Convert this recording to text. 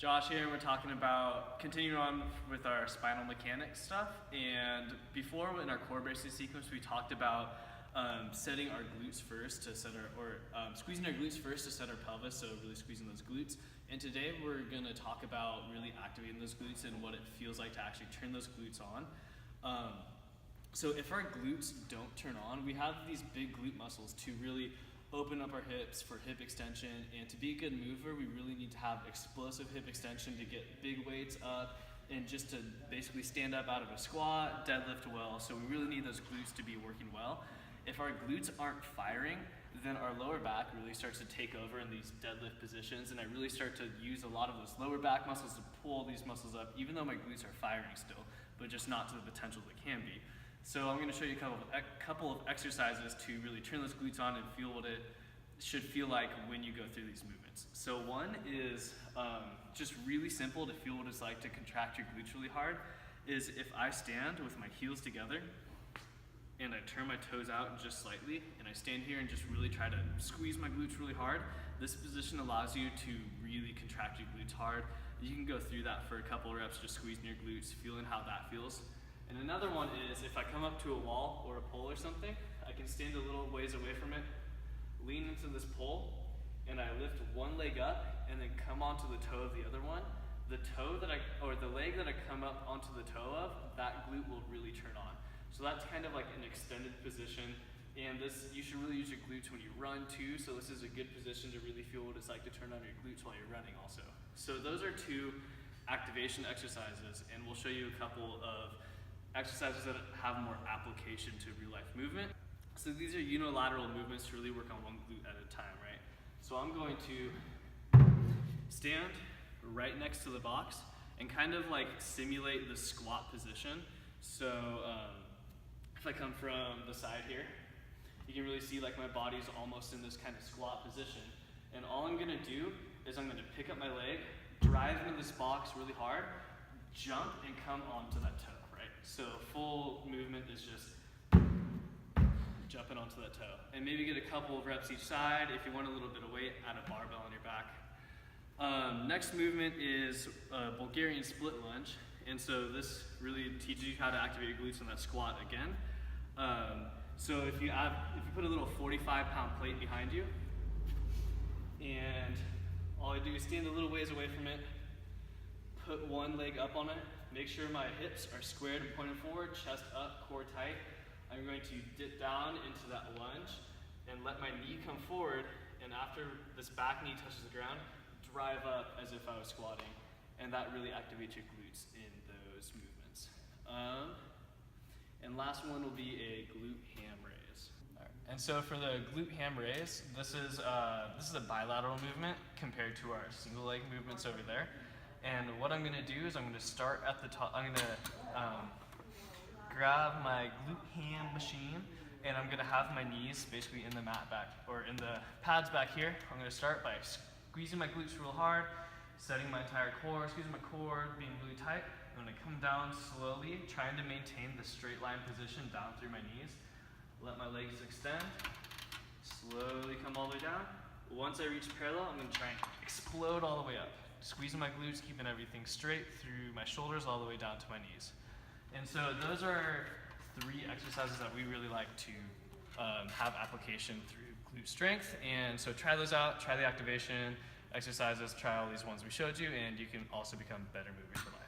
Josh here, and we're talking about continuing on with our spinal mechanics stuff. And before in our core bracing sequence, we talked about setting our glutes first to set our, squeezing our glutes first to set our pelvis, so really squeezing those glutes. And today we're going to talk about really activating those glutes and what it feels like to actually turn those glutes on. So if our glutes don't turn on, we have these big glute muscles to really open up our hips for hip extension, and to be a good mover, we really need to have explosive hip extension to get big weights up and just to basically stand up out of a squat, deadlift well. So we really need those glutes to be working well. If our glutes aren't firing, then our lower back really starts to take over in these deadlift positions, and I really start to use a lot of those lower back muscles to pull these muscles up, even though my glutes are firing still, but just not to the potential they can be. So I'm going to show you a couple of exercises to really turn those glutes on and feel what it should feel like when you go through these movements. So one is just really simple to feel what it's like to contract your glutes really hard, is if I stand with my heels together and I turn my toes out just slightly and I stand here and just really try to squeeze my glutes really hard. This position allows you to really contract your glutes hard. You can go through that for a couple of reps, just squeezing your glutes, feeling how that feels. And another one is if I come up to a wall or a pole or something, I can stand a little ways away from it, lean into this pole, and I lift one leg up and then come onto the toe of the other one. The leg that I come up onto the toe of, that glute will really turn on. So that's kind of like an extended position, and you should really use your glutes when you run too, so this is a good position to really feel what it's like to turn on your glutes while you're running also. So those are two activation exercises, and we'll show you a couple of exercises that have more application to real life movement. So these are unilateral movements to really work on one glute at a time, right? So I'm going to stand right next to the box and kind of like simulate the squat position. So if I come from the side here, you can really see like my body's almost in this kind of squat position. And all I'm gonna do is I'm gonna pick up my leg, drive into this box really hard, jump and come onto that toe, right? So full movement is just jumping onto that toe. And maybe get a couple of reps each side. If you want a little bit of weight, add a barbell on your back. Next movement is Bulgarian split lunge. And so this really teaches you how to activate your glutes on that squat again. So if you put a little 45-pound plate behind you, and all I do is stand a little ways away from it, put one leg up on it, make sure my hips are squared and pointed forward, chest up, core tight. I'm going to dip down into that lunge and let my knee come forward, and after this back knee touches the ground, drive up as if I was squatting, and that really activates your glutes in those movements. And last one will be a glute ham raise. All right. And so for the glute ham raise, this is a bilateral movement compared to our single leg movements over there. And what I'm going to do is I'm going to start at the top. I'm going to grab my glute ham machine, and I'm going to have my knees basically in the mat back, or in the pads back here. I'm going to start by squeezing my glutes real hard, setting my entire core, squeezing my core, being really tight. I'm going to come down slowly, trying to maintain the straight line position down through my knees. Let my legs extend, slowly come all the way down. Once I reach parallel, I'm going to try and explode all the way up. Squeezing my glutes, keeping everything straight through my shoulders all the way down to my knees. And so those are three exercises that we really like to have application through glute strength. And so try those out, try the activation exercises, try all these ones we showed you, and you can also become better movers for life.